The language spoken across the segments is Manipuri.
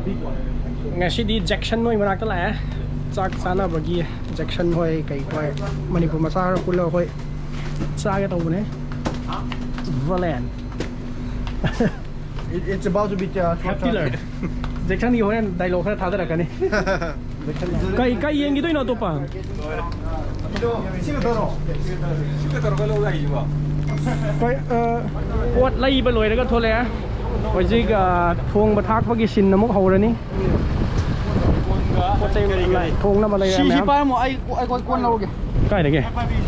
ngasi di Jackson noi manak tala chak sana bagi Jackson hoi kai koi Manipur masa ra kulo hoi cha ga tau ne Valen It's about to be happy learn Jackson ni hoi dialogue kha tha da ka ni kai yeng gi doi no to pa Siga taro ka lo ga yi ba kai pot lai ba loi da ga thole hoi ji ga thong ba thak ba gi sin namuk haurani thong na ma lai Si pa mo ai kon lo ge kai de ge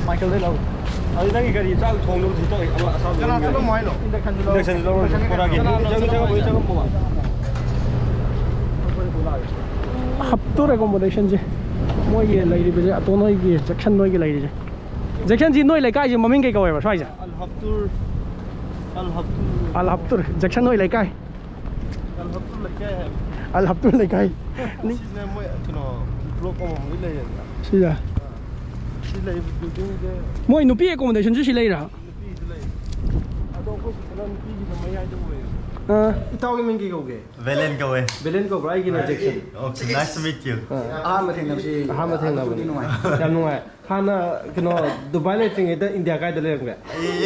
Michael dai lo ai nang gi ga chang thong lo ji to asa kana to mo ai lo induction lo ko ra ge jang bo jang bo haptur accommodation je moi ge lai ri be ato noi ge Jackson noi ge lai ri je Jackson ji noi lai kai je maming ge kawai ba swai ja Al Haptur Jackson noi lai kai Al Haptur lai kai ni ne mo no blog ko mo lai ya si ja si lai building ge moi nupi accommodation ji si lai ra ado ko kana nupi gi na mai ai do we itaw ge mingi go ge Valen go away. Belen go brai ge na Jackson Okay, nice to meet you. ma theng na si ha ma theng na ba yam nuai hana kino Dubai le ting da India kai da le nge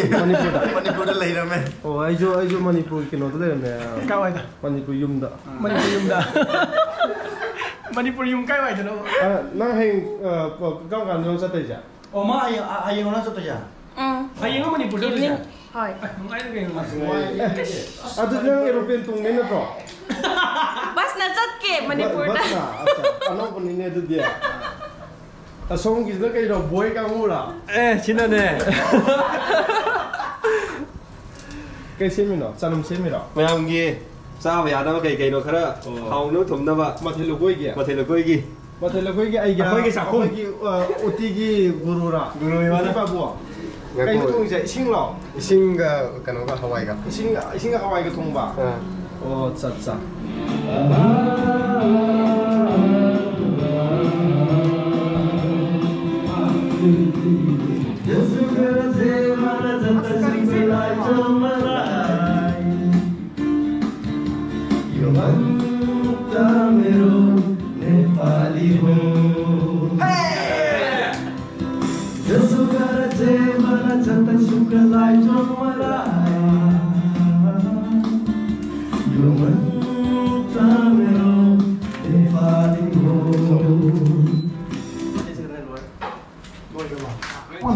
Manipur da Manipur da later man. oh ai jo Manipur kino da le ne ka wai da Manipur yum da Manipur yum da Manipur yum kai wai da no nang heng gam gan jong sa tai ja o ma ai na so to ya ai yeng Manipur da ja Hi. adu nang aeroplane tung ne na to Bas na chat ke Manipur da. bas na acha ano ko ni ne du dia asong gi da kai ro boy ka mu la china ne kai se mi no chanum se mi ro mayam gi sa ba ya da kai kai no khara haw no thum na ba ma thelo koi gi ma thela koi gi ma thelo koi gi ai ga Akhoi gi sakhum. gi uti gi guru ra Guru yi ma na. ba bu kai tung je sing lo sing ga kano ga hawai ga sing ga hawai ga tung ba oh cha cha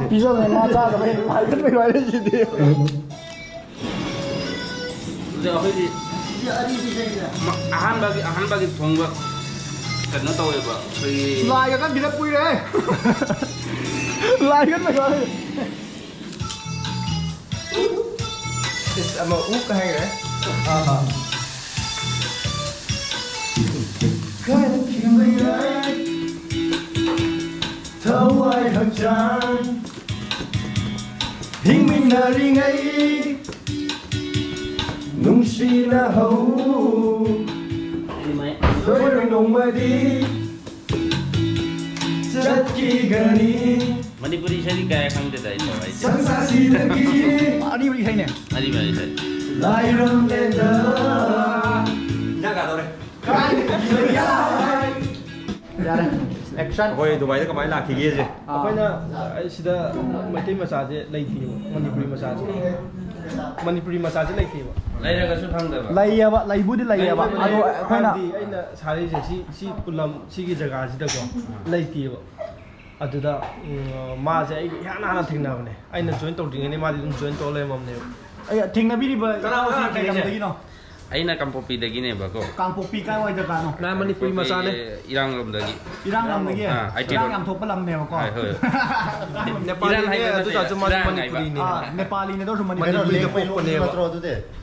pizza ne ma cha ga mai mai kan mai mai ji de 저 회지 아한박이 동거 그는 또 해봐 저기 lai ga kan bi da pui re lai kan mai mai ama u ka hai re thâu ai thằng trai hình mình là đi ngay nung si na hậu rồi đồng đồng mà đi rất chi gần đi 머니पु리 샤리 가야 강대다 이거 알지? sáng xa xì là kia đi đi hay nè 아니 말이 돼. lại râm lên đó Nhắc cả đâu đây. cái gì ra đây action Ôi, tụi bay có máy lạc thì kia gì? akhona sida mai massage lai thi Manipuri massage Manipuri massage lai thi 라이라가 수상다. lay lay budi lay ado khoina aina sari je si pulam si gi jaga sida ko lai thi aduda ma je ai yana na thingna bane aina join tou ding ne ma di join to le mom ne ai thingna bi ba kana wa si kai kam dagi no 아이나 깜포피데기네 바고. kangpopi kai wa jaga no na Manipuri massage 이랑롬다기. irang lam dagi irang lam thop lam ne ko 아, 허. Nepali ne adu ta juma Manipuri ne nepali ne do so mani Manipuri le ko ne ba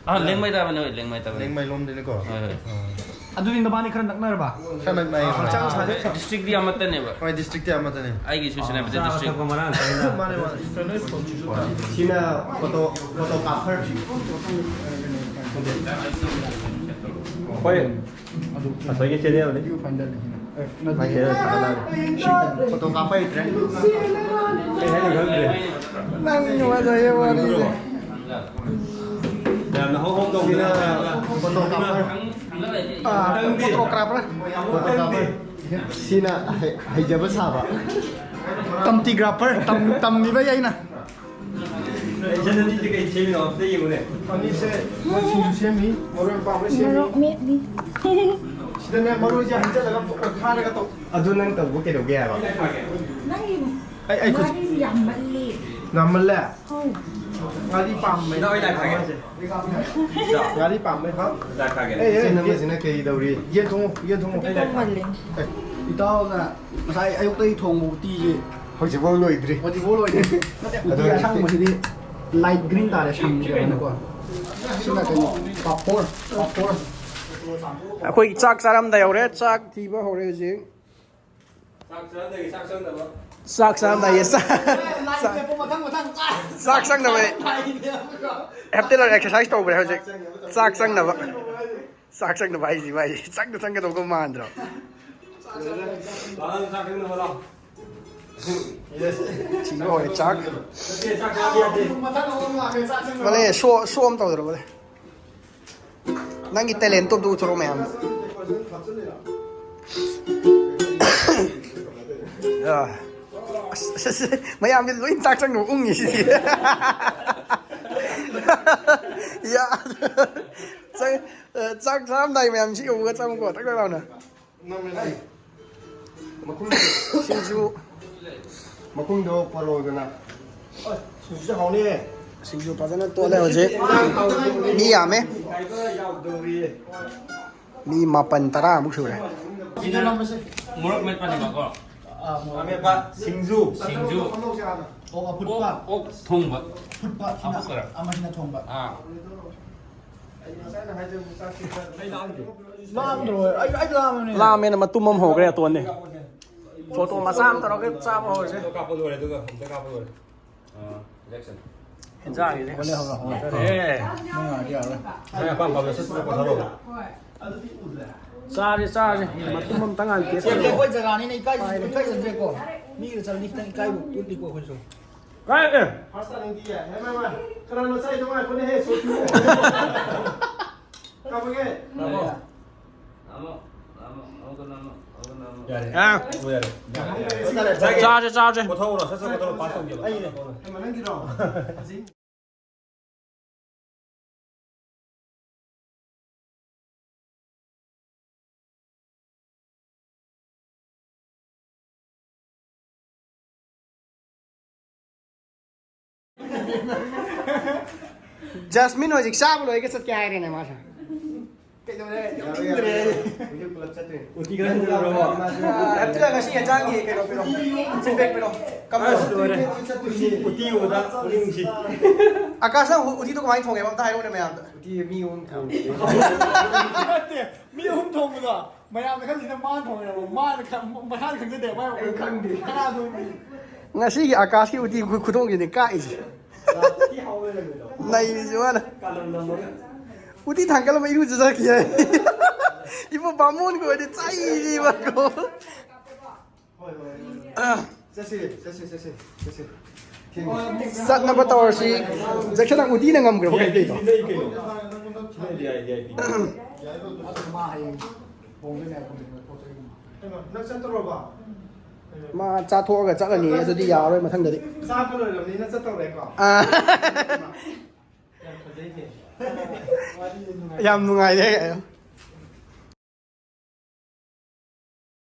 아, 랭마이다바네, 랭마이다바네. Lên mày lôm đây nó có. adu din da bani khran nak na ba Sao mày mày chang sa de 디스트릭이 아마따네 바. Mày district à mà tên này. 아이기 출신에 비자 디스트릭. ma ne ma Sina photo photographer. Quay. À thấy cái channel đấy. Mày kia là photographer đấy. Cái này được rồi. nang nyoa da ye wa ni Làm nó không công photographer photographer Sina hijaba saba. tamtigrapher tamliba yaina 저는 이제 그 재미는 없어 이거네. ani se machine semi moron pa mo semi sidane maro ja hanja laga khana ga to Adu nang tabu ke doge ba. ai ku namal la ngari pam mai Nói đại khái ngari pam maiครับ đại khái Sina ma sina ke dauri. yen thong 이따가 마사이 아육도이 통무띠지 Hoje vou loidri. 어디 볼로이네 근데 우리 상무시디 라이트 그린 달에 상무시라는 거 신나게 밥볼 ꯑꯩꯈꯣꯏ ꯆꯥꯛ ꯆꯥꯔꯝꯗꯥꯏ ꯌꯧꯔꯦ ꯆꯥꯛ ꯊꯤꯕ ꯍꯧꯔꯦ ꯍꯧꯖꯤꯛ ꯆꯥꯛ ꯆꯥꯔꯝꯗꯥꯏ ꯆꯥꯛ ꯆꯪꯅꯕ ꯍꯦꯞꯇꯦꯂꯔ ꯑꯦꯛꯁꯔꯁꯥꯏꯁ ꯇꯧꯕ꯭ꯔꯦ ꯍꯧꯖꯤꯛ ꯆꯥꯛ ꯆꯪꯅꯕ ꯍꯥꯏꯁꯤ ꯚꯥꯏ ꯆꯪꯒꯗꯧꯕ ꯃꯥꯟꯗ꯭ꯔꯣ ꯊꯤꯕ ꯍꯧꯔꯦ ꯆꯥꯛ ꯃꯂꯦ ꯁꯣ ꯑꯃ ꯇꯧꯗ꯭ꯔꯣ ꯃꯂꯦ ꯅꯪꯒꯤ ꯇꯦꯂꯦꯟꯇꯣ ꯑꯝꯇ ꯎꯠꯊꯣꯔꯛꯑꯣ ꯃꯌꯥꯝꯗ ꯃꯌꯥꯝꯗꯤ ꯂꯣꯏ ꯆꯥꯛ ꯆꯪꯅꯕ ꯎꯪꯉꯤꯁꯤꯗꯤ ꯆꯥꯛ ꯆꯥꯔꯝꯗꯥꯏ ꯃꯌꯥꯝ ꯁꯤ ꯎꯕꯒ ꯆꯪꯉꯨꯀꯣ ꯇꯛ ꯇꯛ ꯂꯥꯎꯅ ꯁꯤꯡꯖꯨ Makumdo parodana. ꯁꯤꯡꯖꯨ ꯍꯥꯎꯅꯤ ꯁꯤꯡꯖꯨ ꯐꯖꯅ ꯇꯣꯠꯂꯦ ꯍꯧꯖꯤꯛ ꯃꯤ ꯌꯥꯝꯃꯦ ꯃꯤ 9-10ꯃꯨꯛ ꯁꯨꯔꯦ Murok met pa ko. 다음에 봐 싱주. Singju. 오가 풋밥 Ok thong ba. 풋밥 히나 아마시나 통밥 Ah. 라면으로 아이 라면에 라면은 맛도 못 먹으래 또네 저도 마삼 따라게 짜고 이제 또 까불 거래 또 까불 거래. Jackson. 현장이네 원래 하고 예 뭐야 이게 아야 밥 밥을 썼어 바로. 짜지 맛도 못 당한 게 이게 거기 자가니 이까이 전제고 미를 잘 닉다 이까이 뚫리고 그래서 가이 파스타는 뒤에 해봐봐 그러는 사이 동안 보내 해 소주 가보게 Namo. Namo. Namo. 야래. 아 뭐야? 짜지 보통으로 세서 보통으로 봤던 게. 아니네. 해만한 길어 jasmine हो जिक्सा बोलो एक साथ क्या आ रहे हैं माशा 어디가 흔들어? ऐप्पल का शी जाएंगे केरो पेरो सिंबेक पेरो कम 어디 오다 우리무시. आकाश ना उठी तो कमाई थोंगे बात है उन्हें मैं आता Di mi un kan. 맞대 미움 통보다 마야는 간지는 만 통이라고 만 마한 근데 왜 강디 하나도 ngasi की आकाश की उठी खुदों की निकाय नहीं जो है ना उठी थंगल में यूज जैसा किया है इबो बामोन को ये चाहिए बाको सत न बताओ सी जैसे ना उठी ना गम कर वो कहते हैं मा चाथोगा चगनी अदुदी यारोय मथंगदि चाको लोरमनि न चतौरेको ꯌꯥꯝ ꯅꯨꯡꯉꯥꯏꯔꯦ